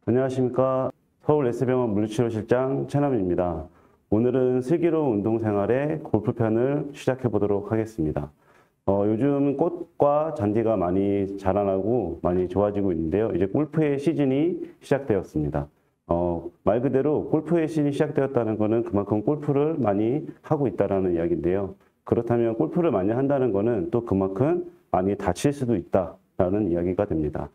안녕하십니까. 서울 S병원 물리치료실장 최남입니다. 오늘은 슬기로운 운동생활의 골프 편을 시작해 보도록 하겠습니다. 요즘 꽃과 잔디가 많이 자라나고 많이 좋아지고 있는데요. 이제 골프의 시즌이 시작되었습니다. 말 그대로 골프의 시즌이 시작되었다는 것은 그만큼 골프를 많이 하고 있다는 이야기인데요. 그렇다면 골프를 많이 한다는 것은 또 그만큼 많이 다칠 수도 있다라는 이야기가 됩니다.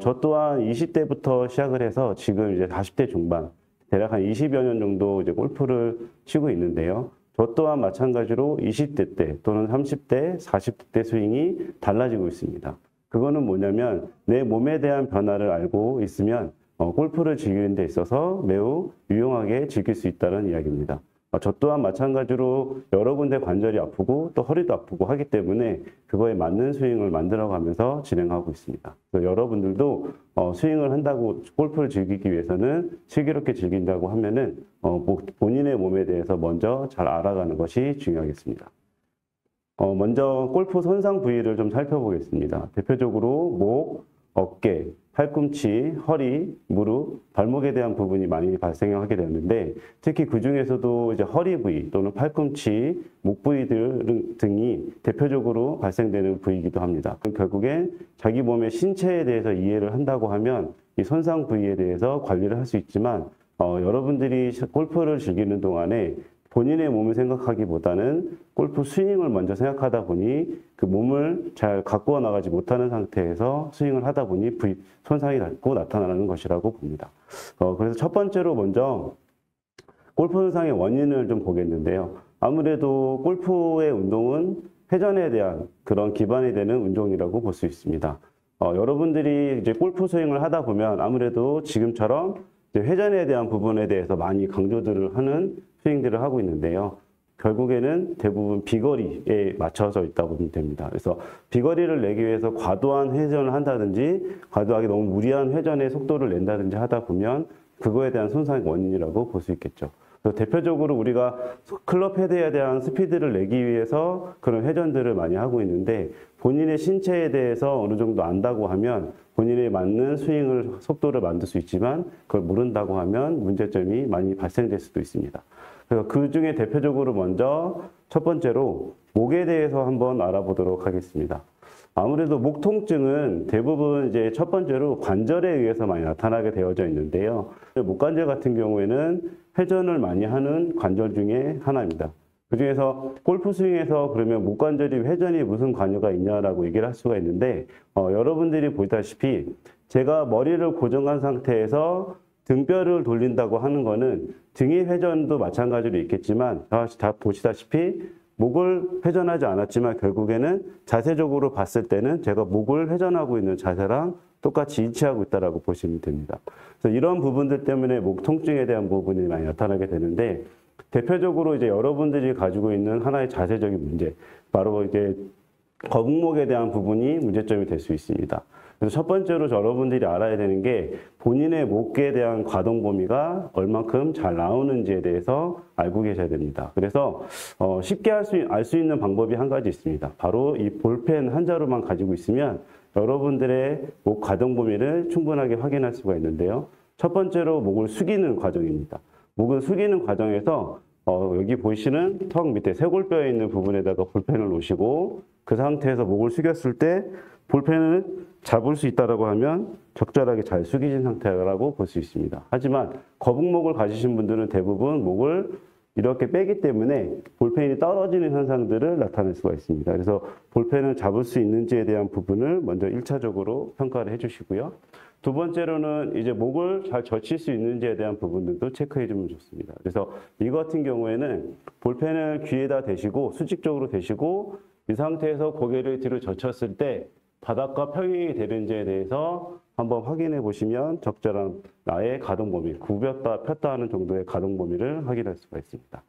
저 또한 20대부터 시작을 해서 지금 이제 40대 중반, 대략 한 20여 년 정도 이제 골프를 치고 있는데요. 저 또한 마찬가지로 20대 때 또는 30대, 40대 때 스윙이 달라지고 있습니다. 그거는 뭐냐면 내 몸에 대한 변화를 알고 있으면 골프를 즐기는 데 있어서 매우 유용하게 즐길 수 있다는 이야기입니다. 저 또한 마찬가지로 여러 군데 관절이 아프고 또 허리도 아프고 하기 때문에 그거에 맞는 스윙을 만들어가면서 진행하고 있습니다. 여러분들도 스윙을 한다고 골프를 즐기기 위해서는 슬기롭게 즐긴다고 하면은 본인의 몸에 대해서 먼저 잘 알아가는 것이 중요하겠습니다. 먼저 골프 손상 부위를 좀 살펴보겠습니다. 대표적으로 목, 어깨, 팔꿈치, 허리, 무릎, 발목에 대한 부분이 많이 발생하게 되었는데 특히 그 중에서도 이제 허리 부위 또는 팔꿈치, 목 부위들 등이 대표적으로 발생되는 부위이기도 합니다. 결국엔 자기 몸의 신체에 대해서 이해를 한다고 하면 이 손상 부위에 대해서 관리를 할 수 있지만 여러분들이 골프를 즐기는 동안에 본인의 몸을 생각하기보다는 골프 스윙을 먼저 생각하다 보니 그 몸을 잘 가꾸어 나가지 못하는 상태에서 스윙을 하다 보니 손상이 자꾸 나타나는 것이라고 봅니다. 그래서 첫 번째로 먼저 골프 손상의 원인을 좀 보겠는데요. 아무래도 골프의 운동은 회전에 대한 그런 기반이 되는 운동이라고 볼 수 있습니다. 여러분들이 이제 골프 스윙을 하다 보면 아무래도 지금처럼 회전에 대한 부분에 대해서 많이 강조들을 하는 스윙들을 하고 있는데요. 결국에는 대부분 비거리에 맞춰져 있다고 보면 됩니다. 그래서 비거리를 내기 위해서 과도한 회전을 한다든지 과도하게 너무 무리한 회전의 속도를 낸다든지 하다 보면 그거에 대한 손상의 원인이라고 볼 수 있겠죠. 그래서 대표적으로 우리가 클럽 헤드에 대한 스피드를 내기 위해서 그런 회전들을 많이 하고 있는데 본인의 신체에 대해서 어느 정도 안다고 하면 본인에 맞는 스윙을 속도를 만들 수 있지만 그걸 모른다고 하면 문제점이 많이 발생될 수도 있습니다. 그래서 그 중에 대표적으로 먼저 첫 번째로 목에 대해서 한번 알아보도록 하겠습니다. 아무래도 목 통증은 대부분 이제 첫 번째로 관절에 의해서 많이 나타나게 되어져 있는데요. 목관절 같은 경우에는 회전을 많이 하는 관절 중에 하나입니다. 그중에서 골프 스윙에서 그러면 목관절이 회전이 무슨 관여가 있냐라고 얘기를 할 수가 있는데 여러분들이 보다시피 제가 머리를 고정한 상태에서 등뼈를 돌린다고 하는 거는 등의 회전도 마찬가지로 있겠지만 다 보시다시피 목을 회전하지 않았지만 결국에는 자세적으로 봤을 때는 제가 목을 회전하고 있는 자세랑 똑같이 일치하고 있다고 보시면 됩니다. 그래서 이런 부분들 때문에 목 통증에 대한 부분이 많이 나타나게 되는데 대표적으로 이제 여러분들이 가지고 있는 하나의 자세적인 문제, 바로 이제 거북목에 대한 부분이 문제점이 될 수 있습니다. 그래서 첫 번째로 여러분들이 알아야 되는 게 본인의 목에 대한 가동 범위가 얼만큼 잘 나오는지에 대해서 알고 계셔야 됩니다. 그래서 쉽게 알 수 있는 방법이 한 가지 있습니다. 바로 이 볼펜 한 자루만 가지고 있으면 여러분들의 목 가동 범위를 충분하게 확인할 수가 있는데요. 첫 번째로 목을 숙이는 과정입니다. 목을 숙이는 과정에서 여기 보시는 턱 밑에 쇄골뼈에 있는 부분에다가 볼펜을 놓으시고 그 상태에서 목을 숙였을 때 볼펜을 잡을 수 있다고 하면 적절하게 잘 숙이진 상태라고 볼 수 있습니다. 하지만 거북목을 가지신 분들은 대부분 목을 이렇게 빼기 때문에 볼펜이 떨어지는 현상들을 나타낼 수가 있습니다. 그래서 볼펜을 잡을 수 있는지에 대한 부분을 먼저 1차적으로 평가를 해주시고요. 두 번째로는 이제 목을 잘 젖힐 수 있는지에 대한 부분들도 체크해 주면 좋습니다. 그래서 이 같은 경우에는 볼펜을 귀에다 대시고 수직적으로 대시고 이 상태에서 고개를 뒤로 젖혔을 때 바닥과 평행이 되는지에 대해서 한번 확인해 보시면 적절한 나의 가동 범위, 굽혔다 폈다 하는 정도의 가동 범위를 확인할 수가 있습니다.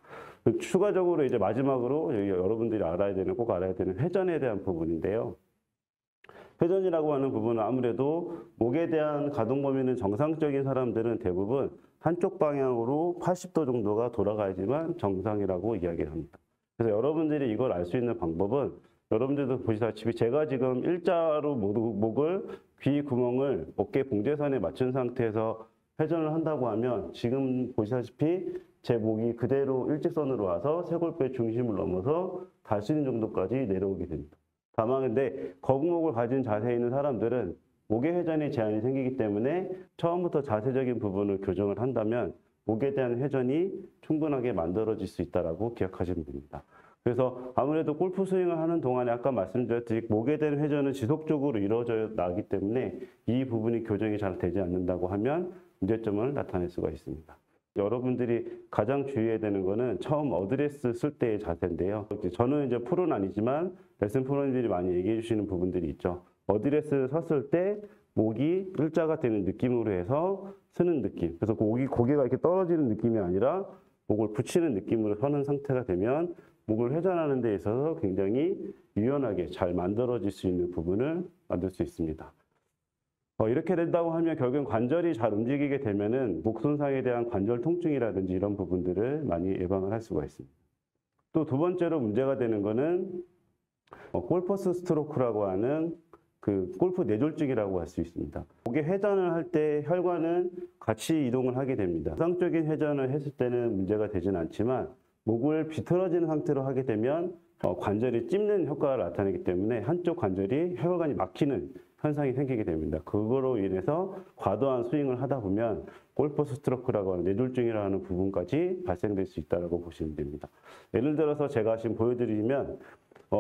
추가적으로 이제 마지막으로 여러분들이 꼭 알아야 되는 회전에 대한 부분인데요. 회전이라고 하는 부분은 아무래도 목에 대한 가동 범위는 정상적인 사람들은 대부분 한쪽 방향으로 80도 정도가 돌아가야지만 정상이라고 이야기를 합니다. 그래서 여러분들이 이걸 알 수 있는 방법은 여러분들도 보시다시피 제가 지금 일자로 목을 귀 구멍을 어깨 봉제선에 맞춘 상태에서 회전을 한다고 하면 지금 보시다시피 제 목이 그대로 일직선으로 와서 쇄골뼈의 중심을 넘어서 닿을 수 있는 정도까지 내려오게 됩니다. 다만 근데 거북목을 가진 자세에 있는 사람들은 목의 회전에 제한이 생기기 때문에 처음부터 자세적인 부분을 교정을 한다면 목에 대한 회전이 충분하게 만들어질 수 있다고 기억하시면 됩니다. 그래서 아무래도 골프 스윙을 하는 동안에 아까 말씀드렸듯이 목에 대한 회전은 지속적으로 이루어져 나기 때문에 이 부분이 교정이 잘 되지 않는다고 하면 문제점을 나타낼 수가 있습니다. 여러분들이 가장 주의해야 되는 거는 처음 어드레스 쓸 때의 자세인데요. 저는 이제 프로는 아니지만 레슨 프로님들이 많이 얘기해 주시는 부분들이 있죠. 어드레스를 섰을 때 목이 일자가 되는 느낌으로 해서 서는 느낌. 그래서 고개가 이렇게 떨어지는 느낌이 아니라 목을 붙이는 느낌으로 서는 상태가 되면 목을 회전하는 데 있어서 굉장히 유연하게 잘 만들어질 수 있는 부분을 만들 수 있습니다. 이렇게 된다고 하면 결국엔 관절이 잘 움직이게 되면은 목 손상에 대한 관절 통증이라든지 이런 부분들을 많이 예방을 할 수가 있습니다. 또 두 번째로 문제가 되는 거는 골퍼스 스트로크라고 하는 그 골프 뇌졸중이라고 할 수 있습니다. 목의 회전을 할 때 혈관은 같이 이동을 하게 됩니다. 정상적인 회전을 했을 때는 문제가 되진 않지만 목을 비틀어지는 상태로 하게 되면 관절이 찝는 효과를 나타내기 때문에 한쪽 관절이 혈관이 막히는 현상이 생기게 됩니다. 그거로 인해서 과도한 스윙을 하다 보면 골퍼스 스트로크라고 하는 뇌졸중이라는 부분까지 발생될 수 있다고 보시면 됩니다. 예를 들어서 제가 지금 보여드리면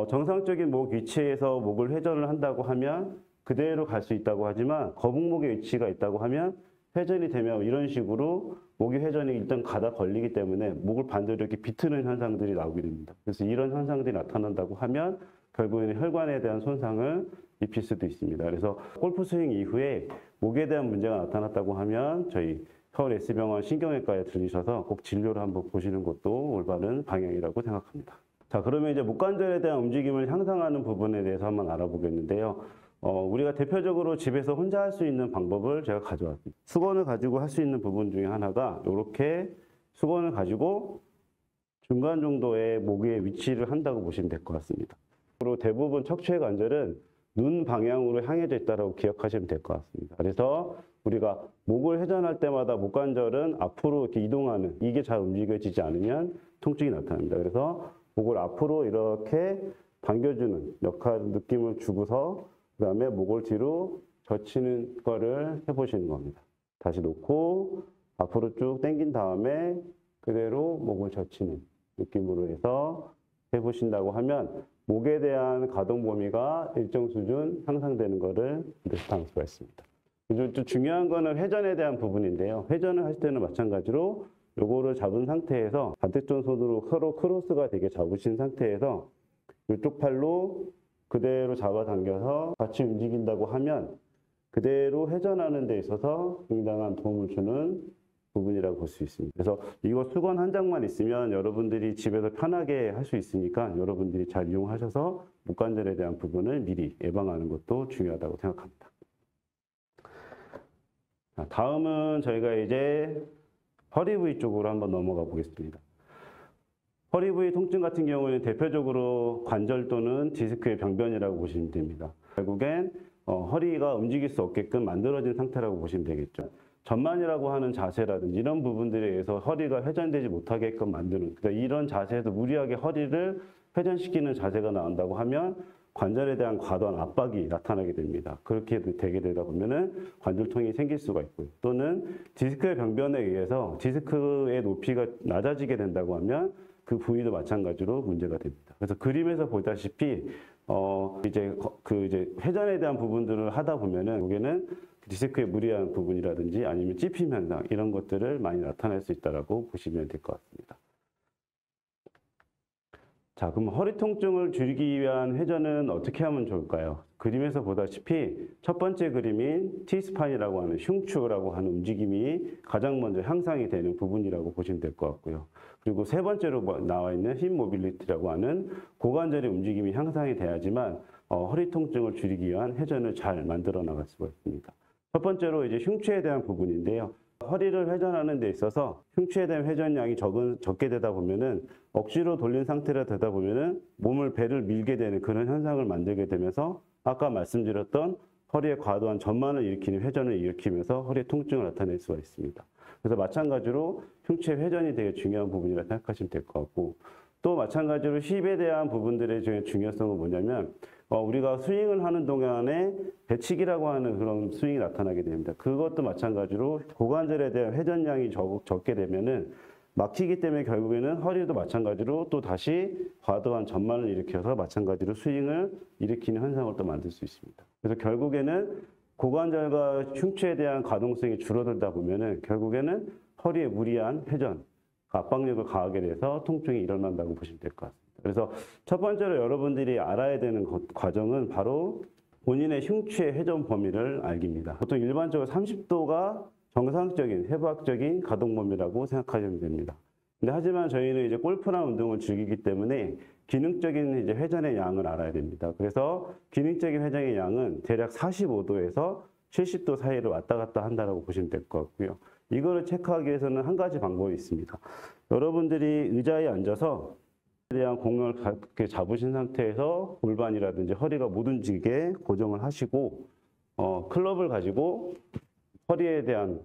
정상적인 목 위치에서 목을 회전을 한다고 하면 그대로 갈 수 있다고 하지만 거북목의 위치가 있다고 하면 회전이 되면 이런 식으로 목의 회전이 일단 가다 걸리기 때문에 목을 반대로 이렇게 비트는 현상들이 나오게 됩니다. 그래서 이런 현상들이 나타난다고 하면 결국에는 혈관에 대한 손상을 입힐 수도 있습니다. 그래서 골프 스윙 이후에 목에 대한 문제가 나타났다고 하면 저희 서울 S병원 신경외과에 들리셔서 꼭 진료를 한번 보시는 것도 올바른 방향이라고 생각합니다. 자, 그러면 이제 목관절에 대한 움직임을 향상하는 부분에 대해서 한번 알아보겠는데요. 우리가 대표적으로 집에서 혼자 할 수 있는 방법을 제가 가져왔습니다. 수건을 가지고 할 수 있는 부분 중에 하나가 이렇게 수건을 가지고 중간 정도의 목의 위치를 한다고 보시면 될 것 같습니다. 그리고 대부분 척추의 관절은 눈 방향으로 향해져 있다고 기억하시면 될 것 같습니다. 그래서 우리가 목을 회전할 때마다 목관절은 앞으로 이렇게 이동하는 이게 잘 움직여지지 않으면 통증이 나타납니다. 그래서 목을 앞으로 이렇게 당겨주는 역할 느낌을 주고서 그 다음에 목을 뒤로 젖히는 거를 해보시는 겁니다. 다시 놓고 앞으로 쭉 당긴 다음에 그대로 목을 젖히는 느낌으로 해서 해보신다고 하면 목에 대한 가동 범위가 일정 수준 향상되는 것을 느낄 수가 있습니다. 좀 중요한 거는 회전에 대한 부분인데요. 회전을 하실 때는 마찬가지로 요거를 잡은 상태에서 반대쪽 손으로 서로 크로스가 되게 잡으신 상태에서 이쪽 팔로 그대로 잡아당겨서 같이 움직인다고 하면 그대로 회전하는 데 있어서 굉장한 도움을 주는 부분이라고 볼 수 있습니다. 그래서 이거 수건 한 장만 있으면 여러분들이 집에서 편하게 할 수 있으니까 여러분들이 잘 이용하셔서 목관절에 대한 부분을 미리 예방하는 것도 중요하다고 생각합니다. 자, 다음은 저희가 이제 허리 부위 쪽으로 한번 넘어가 보겠습니다. 허리 부위 통증 같은 경우에는 대표적으로 관절 또는 디스크의 병변이라고 보시면 됩니다. 결국엔 허리가 움직일 수 없게끔 만들어진 상태라고 보시면 되겠죠. 전만이라고 하는 자세라든지 이런 부분들에 의해서 허리가 회전되지 못하게끔 만드는, 그러니까 이런 자세에서 무리하게 허리를 회전시키는 자세가 나온다고 하면 관절에 대한 과도한 압박이 나타나게 됩니다. 그렇게 되게 되다 보면은 관절통이 생길 수가 있고요. 또는 디스크의 병변에 의해서 디스크의 높이가 낮아지게 된다고 하면 그 부위도 마찬가지로 문제가 됩니다. 그래서 그림에서 보다시피 이제 회전에 대한 부분들을 하다 보면은 여기는 디스크의 무리한 부분이라든지 아니면 찝힘 현상 이런 것들을 많이 나타낼 수 있다라고 보시면 될 것 같습니다. 자, 그럼 허리 통증을 줄이기 위한 회전은 어떻게 하면 좋을까요? 그림에서 보다시피 첫 번째 그림인 T스파인이라고 하는 흉추라고 하는 움직임이 가장 먼저 향상이 되는 부분이라고 보시면 될 것 같고요. 그리고 세 번째로 나와 있는 힙 모빌리티라고 하는 고관절의 움직임이 향상이 돼야지만 허리 통증을 줄이기 위한 회전을 잘 만들어 나갈 수가 있습니다. 첫 번째로 이제 흉추에 대한 부분인데요. 허리를 회전하는 데 있어서 흉추에 대한 회전량이 적게 되다 보면은 억지로 돌린 상태로 되다 보면은 배를 밀게 되는 그런 현상을 만들게 되면서 아까 말씀드렸던 허리에 과도한 전만을 일으키는 회전을 일으키면서 허리의 통증을 나타낼 수가 있습니다. 그래서 마찬가지로 흉추의 회전이 되게 중요한 부분이라 생각하시면 될 것 같고, 또 마찬가지로 힙에 대한 부분들의 중요성은 뭐냐면 우리가 스윙을 하는 동안에 배치기라고 하는 그런 스윙이 나타나게 됩니다. 그것도 마찬가지로 고관절에 대한 회전량이 적게 되면은 막히기 때문에 결국에는 허리도 마찬가지로 또 다시 과도한 전만을 일으켜서 마찬가지로 스윙을 일으키는 현상을 또 만들 수 있습니다. 그래서 결국에는 고관절과 흉추에 대한 가동성이 줄어들다 보면은 결국에는 허리에 무리한 회전, 압박력을 가하게 돼서 통증이 일어난다고 보시면 될 것 같습니다. 그래서 첫 번째로 여러분들이 알아야 되는 과정은 바로 본인의 흉추의 회전 범위를 알기입니다. 보통 일반적으로 30도가 정상적인 해부학적인 가동 범위라고 생각하시면 됩니다. 근데 하지만 저희는 이제 골프나 운동을 즐기기 때문에 기능적인 이제 회전의 양을 알아야 됩니다. 그래서 기능적인 회전의 양은 대략 45도에서 70도 사이를 왔다 갔다 한다고 보시면 될 것 같고요. 이거를 체크하기 위해서는 한 가지 방법이 있습니다. 여러분들이 의자에 앉아서 대한 공을 가볍게 잡으신 상태에서 골반이라든지 허리가 못 움직이게 고정을 하시고 클럽을 가지고 허리에 대한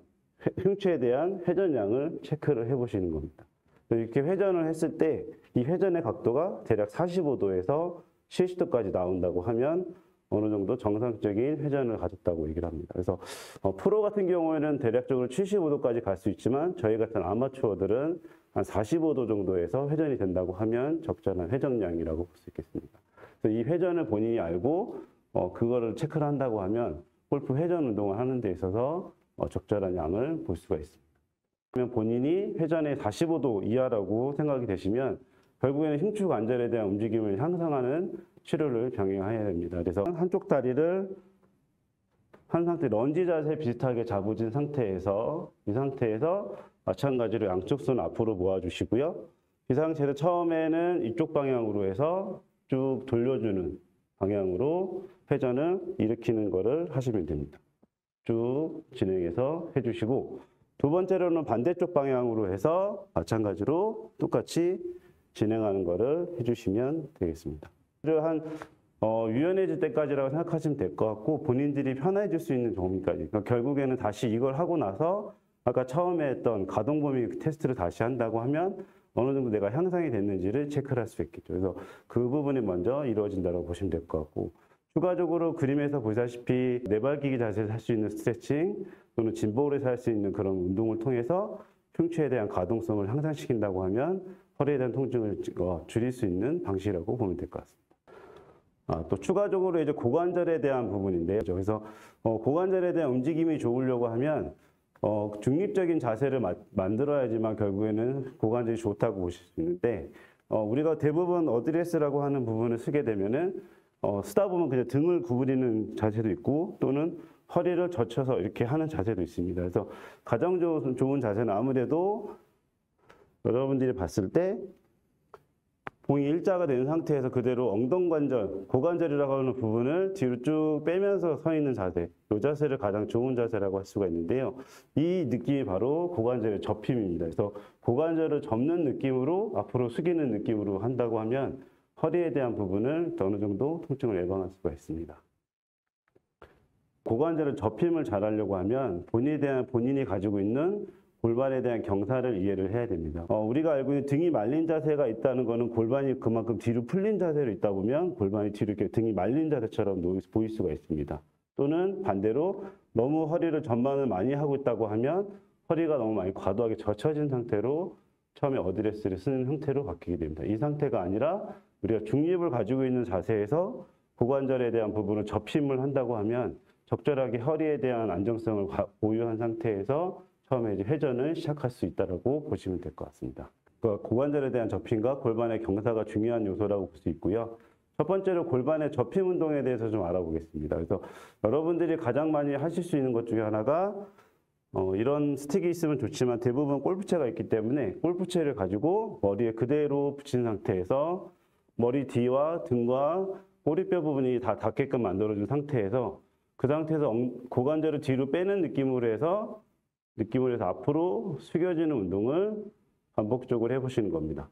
흉추에 대한 회전량을 체크를 해보시는 겁니다. 이렇게 회전을 했을 때 이 회전의 각도가 대략 45도에서 70도까지 나온다고 하면 어느 정도 정상적인 회전을 가졌다고 얘기를 합니다. 그래서 프로 같은 경우에는 대략적으로 75도까지 갈 수 있지만 저희 같은 아마추어들은 한 45도 정도에서 회전이 된다고 하면 적절한 회전량이라고 볼 수 있겠습니다. 그래서 이 회전을 본인이 알고 그거를 체크를 한다고 하면 골프 회전 운동을 하는 데 있어서 적절한 양을 볼 수가 있습니다. 그러면 본인이 회전의 45도 이하라고 생각이 되시면 결국에는 흉추 관절에 대한 움직임을 향상하는 치료를 병행해야 됩니다. 그래서 한쪽 다리를 한 상태 런지 자세 비슷하게 잡으신 상태에서 이 상태에서 마찬가지로 양쪽 손 앞으로 모아주시고요. 이 상태에서 처음에는 이쪽 방향으로 해서 쭉 돌려주는 방향으로 회전을 일으키는 것을 하시면 됩니다. 쭉 진행해서 해주시고 두 번째로는 반대쪽 방향으로 해서 마찬가지로 똑같이 진행하는 것을 해주시면 되겠습니다. 한 유연해질 때까지라고 생각하시면 될 것 같고 본인들이 편해질 수 있는 정도까지. 그러니까 결국에는 다시 이걸 하고 나서 아까 처음에 했던 가동 범위 테스트를 다시 한다고 하면 어느 정도 내가 향상이 됐는지를 체크를 할 수 있겠죠. 그래서 그 부분이 먼저 이루어진다고 보시면 될 것 같고 추가적으로 그림에서 보시다시피 내발기기 자세에서 할 수 있는 스트레칭 또는 짐볼에서 할 수 있는 그런 운동을 통해서 흉추에 대한 가동성을 향상시킨다고 하면 허리에 대한 통증을 줄일 수 있는 방식이라고 보면 될 것 같습니다. 또 추가적으로 이제 고관절에 대한 부분인데요. 그래서 고관절에 대한 움직임이 좋으려고 하면 중립적인 자세를 만들어야지만 결국에는 고관절이 좋다고 보실 수 있는데 우리가 대부분 어드레스라고 하는 부분을 쓰게 되면은 쓰다 보면 그냥 등을 구부리는 자세도 있고 또는 허리를 젖혀서 이렇게 하는 자세도 있습니다. 그래서 가장 좋은 자세는 아무래도 여러분들이 봤을 때 봉이 일자가 된 상태에서 그대로 엉덩관절, 고관절이라고 하는 부분을 뒤로 쭉 빼면서 서 있는 자세, 이 자세를 가장 좋은 자세라고 할 수가 있는데요. 이 느낌이 바로 고관절의 접힘입니다. 그래서 고관절을 접는 느낌으로 앞으로 숙이는 느낌으로 한다고 하면 허리에 대한 부분을 어느 정도 통증을 예방할 수가 있습니다. 고관절의 접힘을 잘하려고 하면 본인이 가지고 있는 골반에 대한 경사를 이해를 해야 됩니다. 우리가 알고 있는 등이 말린 자세가 있다는 것은 골반이 그만큼 뒤로 풀린 자세로 있다 보면 골반이 뒤로 이렇게 등이 말린 자세처럼 보일 수가 있습니다. 또는 반대로 너무 허리를 전만을 많이 하고 있다고 하면 허리가 너무 많이 과도하게 젖혀진 상태로 처음에 어드레스를 쓰는 형태로 바뀌게 됩니다. 이 상태가 아니라 우리가 중립을 가지고 있는 자세에서 고관절에 대한 부분을 접힘을 한다고 하면 적절하게 허리에 대한 안정성을 보유한 상태에서 처음에 이제 회전을 시작할 수 있다고 보시면 될 것 같습니다. 그러니까 고관절에 대한 접힘과 골반의 경사가 중요한 요소라고 볼 수 있고요. 첫 번째로 골반의 접힘 운동에 대해서 좀 알아보겠습니다. 그래서 여러분들이 가장 많이 하실 수 있는 것 중에 하나가 이런 스틱이 있으면 좋지만 대부분 골프채가 있기 때문에 골프채를 가지고 머리에 그대로 붙인 상태에서 머리 뒤와 등과 꼬리뼈 부분이 다 닿게끔 만들어준 상태에서 그 상태에서 고관절을 뒤로 빼는 느낌으로 해서 앞으로 숙여지는 운동을 반복적으로 해보시는 겁니다.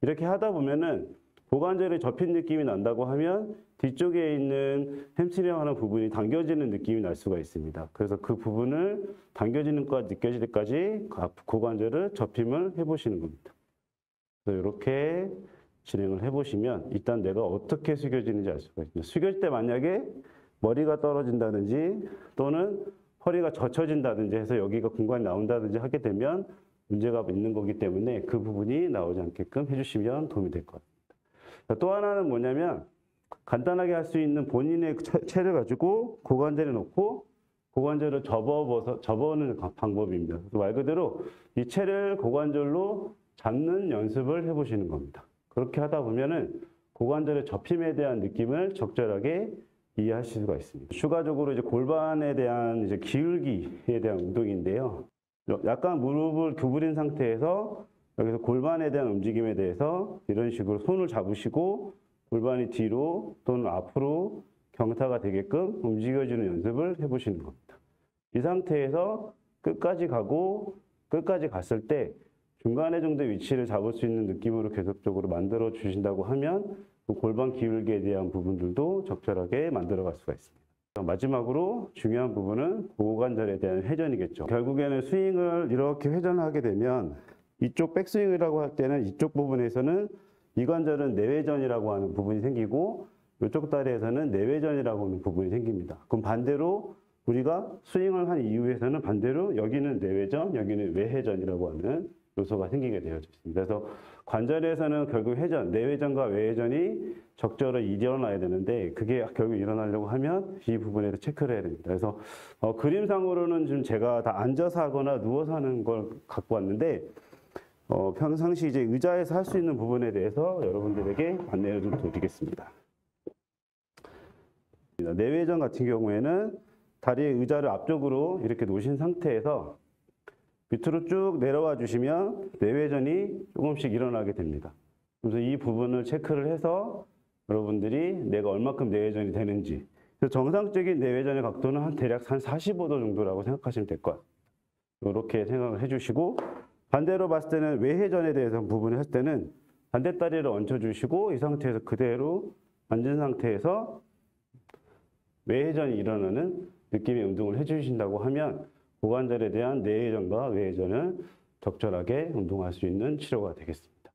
이렇게 하다 보면은 고관절이 접힌 느낌이 난다고 하면 뒤쪽에 있는 햄스트링 하는 부분이 당겨지는 느낌이 날 수가 있습니다. 그래서 그 부분을 당겨지는 것 느껴질 때까지 고관절을 접힘을 해보시는 겁니다. 그래서 이렇게 진행을 해보시면 일단 내가 어떻게 숙여지는지 알 수가 있습니다. 숙여질 때 만약에 머리가 떨어진다든지 또는 허리가 젖혀진다든지 해서 여기가 공간이 나온다든지 하게 되면 문제가 있는 거기 때문에 그 부분이 나오지 않게끔 해주시면 도움이 될 것 같습니다. 또 하나는 뭐냐면 간단하게 할 수 있는 본인의 채를 가지고 고관절에 놓고 고관절을 접어오는 방법입니다. 말 그대로 이 채를 고관절로 잡는 연습을 해보시는 겁니다. 그렇게 하다 보면은 고관절의 접힘에 대한 느낌을 적절하게 이해하실 수가 있습니다. 추가적으로 이제 골반에 대한 이제 기울기에 대한 운동인데요. 약간 무릎을 구부린 상태에서 여기서 골반에 대한 움직임에 대해서 이런 식으로 손을 잡으시고 골반이 뒤로 또는 앞으로 경사가 되게끔 움직여주는 연습을 해보시는 겁니다. 이 상태에서 끝까지 가고 끝까지 갔을 때 중간에 정도 위치를 잡을 수 있는 느낌으로 계속적으로 만들어 주신다고 하면 그 골반 기울기에 대한 부분들도 적절하게 만들어 갈 수가 있습니다. 마지막으로 중요한 부분은 고관절에 대한 회전이겠죠. 결국에는 스윙을 이렇게 회전하게 되면 이쪽 백스윙이라고 할 때는 이쪽 부분에서는 이 관절은 내외전이라고 하는 부분이 생기고 이쪽 다리에서는 내외전이라고 하는 부분이 생깁니다. 그럼 반대로 우리가 스윙을 한 이후에서는 반대로 여기는 내외전, 여기는 외회전이라고 하는 요소가 생기게 되어져 있습니다. 그래서 관절에서는 결국 회전, 내외전과 외회전이 적절히 일어나야 되는데 그게 결국 일어나려고 하면 이 부분에서 체크를 해야 됩니다. 그래서 그림상으로는 지금 제가 다 앉아서 하거나 누워서 하는 걸 갖고 왔는데 평상시 이제 의자에서 할 수 있는 부분에 대해서 여러분들에게 안내를 좀 드리겠습니다. 내외전 같은 경우에는 다리의 의자를 앞쪽으로 이렇게 놓으신 상태에서 밑으로 쭉 내려와 주시면 내외전이 조금씩 일어나게 됩니다. 그래서 이 부분을 체크를 해서 여러분들이 내가 얼마큼 내외전이 되는지. 그래서 정상적인 내외전의 각도는 한 대략 한 45도 정도라고 생각하시면 될 것 같아요. 이렇게 생각을 해주시고 반대로 봤을 때는 외회전에 대해서 부분을 했을 때는 반대다리를 얹혀주시고 이 상태에서 그대로 앉은 상태에서 외회전이 일어나는 느낌의 운동을 해주신다고 하면 고관절에 대한 내외전과 외회전을 적절하게 운동할 수 있는 치료가 되겠습니다.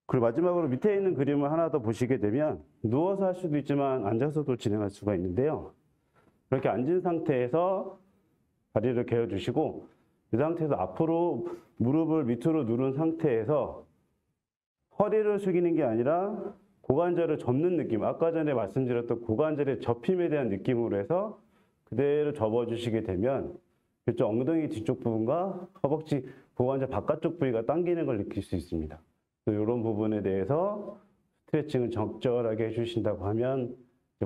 그리고 마지막으로 밑에 있는 그림을 하나 더 보시게 되면 누워서 할 수도 있지만 앉아서도 진행할 수가 있는데요. 이렇게 앉은 상태에서 다리를 개어주시고 이 상태에서 앞으로 무릎을 밑으로 누른 상태에서 허리를 숙이는 게 아니라 고관절을 접는 느낌, 아까 전에 말씀드렸던 고관절의 접힘에 대한 느낌으로 해서 그대로 접어주시게 되면 그쪽 엉덩이 뒤쪽 부분과 허벅지 고관절 바깥쪽 부위가 당기는 걸 느낄 수 있습니다. 이런 부분에 대해서 스트레칭을 적절하게 해주신다고 하면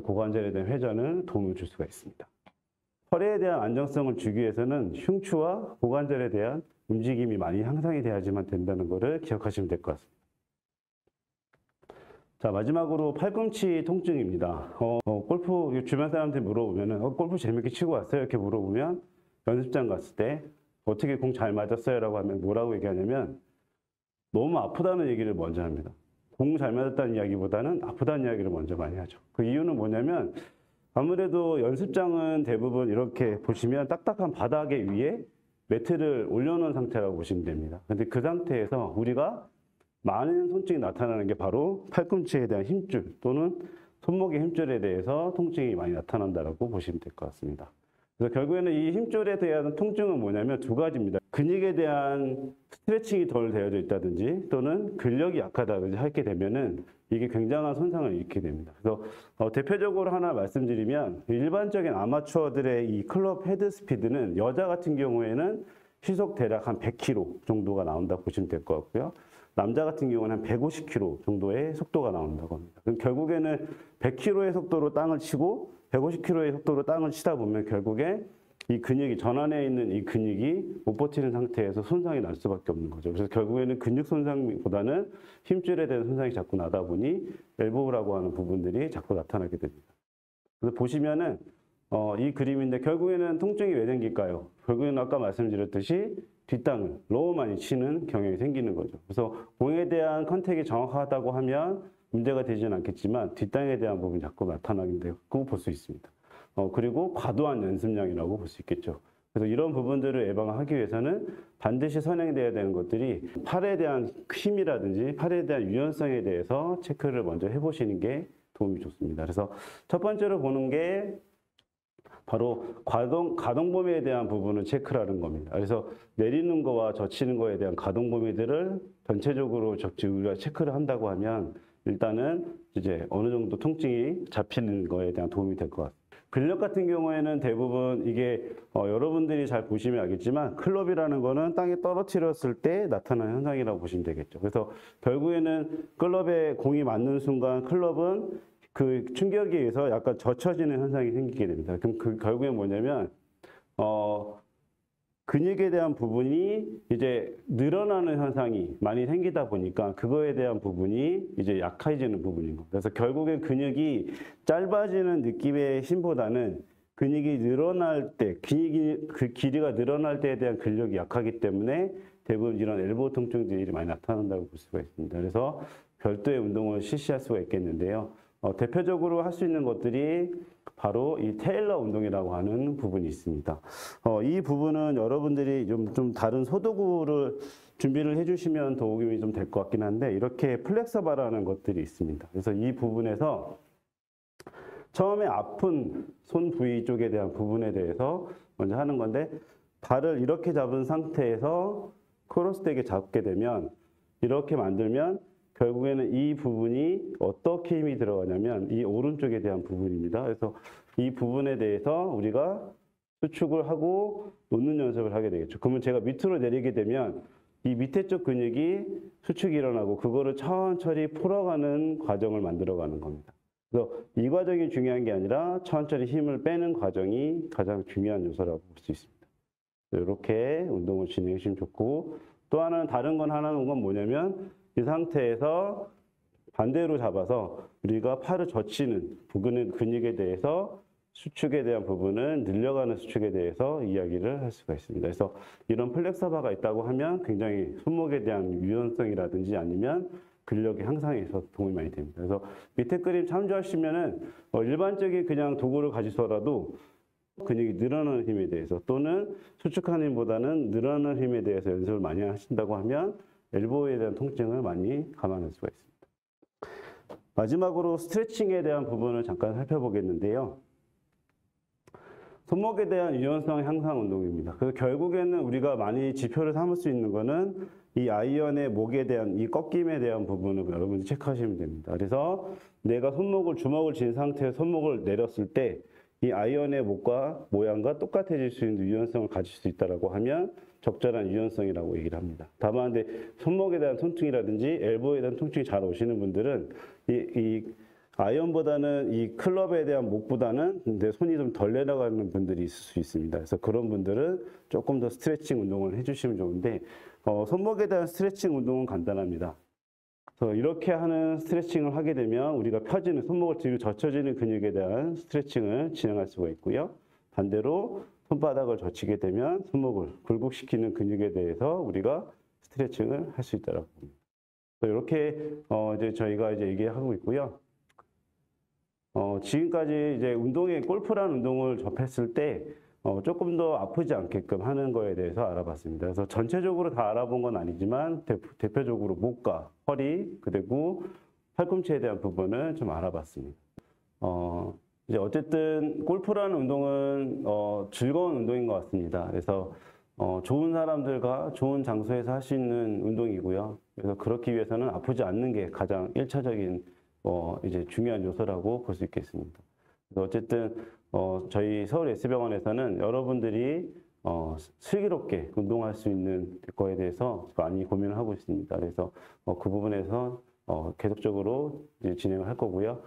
고관절에 대한 회전을 도움을 줄 수가 있습니다. 허리에 대한 안정성을 주기 위해서는 흉추와 고관절에 대한 움직임이 많이 향상이 돼야지만 된다는 것을 기억하시면 될 것 같습니다. 자, 마지막으로 팔꿈치 통증입니다. 골프 주변 사람들이 물어보면은 골프 재밌게 치고 왔어요? 이렇게 물어보면 연습장 갔을 때 어떻게 공 잘 맞았어요? 라고 하면 뭐라고 얘기하냐면 너무 아프다는 얘기를 먼저 합니다. 공 잘 맞았다는 이야기보다는 아프다는 이야기를 먼저 많이 하죠. 그 이유는 뭐냐면 아무래도 연습장은 대부분 이렇게 보시면 딱딱한 바닥에 위에 매트를 올려놓은 상태라고 보시면 됩니다. 근데 그 상태에서 우리가 많은 통증이 나타나는 게 바로 팔꿈치에 대한 힘줄 또는 손목의 힘줄에 대해서 통증이 많이 나타난다고 보시면 될 것 같습니다. 그래서 결국에는 이 힘줄에 대한 통증은 뭐냐면 두 가지입니다. 근육에 대한 스트레칭이 덜 되어져 있다든지 또는 근력이 약하다든지 하게 되면은 이게 굉장한 손상을 일으키게 됩니다. 그래서 대표적으로 하나 말씀드리면 일반적인 아마추어들의 이 클럽 헤드 스피드는 여자 같은 경우에는 시속 대략 한 100km 정도가 나온다고 보시면 될 것 같고요. 남자 같은 경우는 한 150km 정도의 속도가 나온다고 합니다. 그럼 결국에는 100km의 속도로 땅을 치고 150km의 속도로 땅을 치다 보면 결국에 이 근육이 전환해 있는 이 근육이 못 버티는 상태에서 손상이 날 수밖에 없는 거죠. 그래서 결국에는 근육 손상보다는 힘줄에 대한 손상이 자꾸 나다 보니 엘보우라고 하는 부분들이 자꾸 나타나게 됩니다. 그래서 보시면은 이 그림인데 결국에는 통증이 왜 생길까요? 결국에는 아까 말씀드렸듯이 뒷땅을 너무 많이 치는 경향이 생기는 거죠. 그래서 공에 대한 컨택이 정확하다고 하면 문제가 되지는 않겠지만 뒷땅에 대한 부분이 자꾸 나타나고 볼 수 있습니다. 그리고 과도한 연습량이라고 볼 수 있겠죠. 그래서 이런 부분들을 예방하기 위해서는 반드시 선행돼야 되는 것들이 팔에 대한 힘이라든지 팔에 대한 유연성에 대해서 체크를 먼저 해보시는 게 도움이 좋습니다. 그래서 첫 번째로 보는 게 바로 가동 범위에 대한 부분을 체크라는 겁니다. 그래서 내리는 거와 젖히는 거에 대한 가동 범위들을 전체적으로 우리가 체크를 한다고 하면 일단은 이제 어느 정도 통증이 잡히는 거에 대한 도움이 될 것 같습니다. 근력 같은 경우에는 대부분 이게 여러분들이 잘 보시면 알겠지만 클럽이라는 거는 땅에 떨어뜨렸을 때 나타나는 현상이라고 보시면 되겠죠. 그래서 결국에는 클럽에 공이 맞는 순간 클럽은 그 충격에 의해서 약간 젖혀지는 현상이 생기게 됩니다. 그럼 그 결국에 뭐냐면 근육에 대한 부분이 이제 늘어나는 현상이 많이 생기다 보니까 그거에 대한 부분이 이제 약해지는 부분인 거예요. 그래서 결국엔 근육이 짧아지는 느낌의 힘보다는 근육이 늘어날 때, 그 길이가 늘어날 때에 대한 근력이 약하기 때문에 대부분 이런 엘보 통증들이 많이 나타난다고 볼 수가 있습니다. 그래서 별도의 운동을 실시할 수가 있겠는데요. 대표적으로 할 수 있는 것들이 바로 이 테일러 운동이라고 하는 부분이 있습니다. 이 부분은 여러분들이 좀 다른 소도구를 준비를 해주시면 도움이 좀 될 것 같긴 한데 이렇게 플렉서바라는 것들이 있습니다. 그래서 이 부분에서 처음에 아픈 손 부위 쪽에 대한 부분에 대해서 먼저 하는 건데 발을 이렇게 잡은 상태에서 크로스되게 잡게 되면 이렇게 만들면 결국에는 이 부분이 어떻게 힘이 들어가냐면 이 오른쪽에 대한 부분입니다. 그래서 이 부분에 대해서 우리가 수축을 하고 놓는 연습을 하게 되겠죠. 그러면 제가 밑으로 내리게 되면 이 밑에 쪽 근육이 수축이 일어나고 그거를 천천히 풀어가는 과정을 만들어가는 겁니다. 그래서 이 과정이 중요한 게 아니라 천천히 힘을 빼는 과정이 가장 중요한 요소라고 볼 수 있습니다. 이렇게 운동을 진행해 주시면 좋고 또 하나는 다른 건 뭐냐면 이 상태에서 반대로 잡아서 우리가 팔을 젖히는 부분의 근육에 대해서 수축에 대한 부분은 늘려가는 수축에 대해서 이야기를 할 수가 있습니다. 그래서 이런 플렉서바가 있다고 하면 굉장히 손목에 대한 유연성이라든지 아니면 근력의 향상에 있어서 도움이 많이 됩니다. 그래서 밑에 그림 참조하시면은 일반적인 그냥 도구를 가지서라도 근육이 늘어나는 힘에 대해서 또는 수축하는 힘보다는 늘어나는 힘에 대해서 연습을 많이 하신다고 하면 엘보에 대한 통증을 많이 감안할 수가 있습니다. 마지막으로 스트레칭에 대한 부분을 잠깐 살펴보겠는데요. 손목에 대한 유연성 향상 운동입니다. 그래서 결국에는 우리가 많이 지표를 삼을 수 있는 거는 이 아이언의 목에 대한 이 꺾임에 대한 부분을 여러분이 체크하시면 됩니다. 그래서 내가 주먹을 쥔 상태에서 손목을 내렸을 때 이 아이언의 목과 모양과 똑같아질 수 있는 유연성을 가질 수 있다고 하면 적절한 유연성이라고 얘기를 합니다. 다만 근데 손목에 대한 통증이라든지 엘보에 대한 통증이 잘 오시는 분들은 이 아이언보다는 이 클럽에 대한 목보다는 근데 손이 좀 덜 내려가는 분들이 있을 수 있습니다. 그래서 그런 분들은 조금 더 스트레칭 운동을 해주시면 좋은데 손목에 대한 스트레칭 운동은 간단합니다. 그래서 이렇게 하는 스트레칭을 하게 되면 우리가 펴지는 손목을 뒤로 젖혀지는 근육에 대한 스트레칭을 진행할 수가 있고요. 반대로 손바닥을 젖히게 되면 손목을 굴곡시키는 근육에 대해서 우리가 스트레칭을 할 수 있다고 봅니다. 이렇게 이제 저희가 이제 얘기하고 있고요. 지금까지 이제 골프라는 운동을 접했을 때 조금 더 아프지 않게끔 하는 거에 대해서 알아봤습니다. 그래서 전체적으로 다 알아본 건 아니지만 대표적으로 목과 허리 그리고 팔꿈치에 대한 부분을 좀 알아봤습니다. 이제 어쨌든 골프라는 운동은 즐거운 운동인 것 같습니다. 그래서 좋은 사람들과 좋은 장소에서 할 수 있는 운동이고요. 그래서 그렇기 위해서는 아프지 않는 게 가장 1차적인 이제 중요한 요소라고 볼 수 있겠습니다. 그래서 어쨌든 저희 서울 S병원에서는 여러분들이 슬기롭게 운동할 수 있는 거에 대해서 많이 고민을 하고 있습니다. 그래서 그 부분에서 계속적으로 이제 진행을 할 거고요.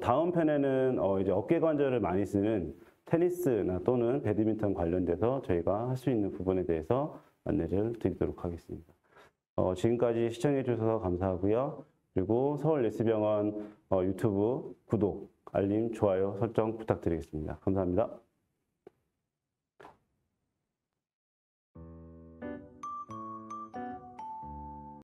다음 편에는 이제 어깨 관절을 많이 쓰는 테니스나 또는 배드민턴 관련돼서 저희가 할 수 있는 부분에 대해서 안내를 드리도록 하겠습니다. 지금까지 시청해 주셔서 감사하고요. 그리고 서울 S병원 유튜브 구독, 알림, 좋아요 설정 부탁드리겠습니다. 감사합니다.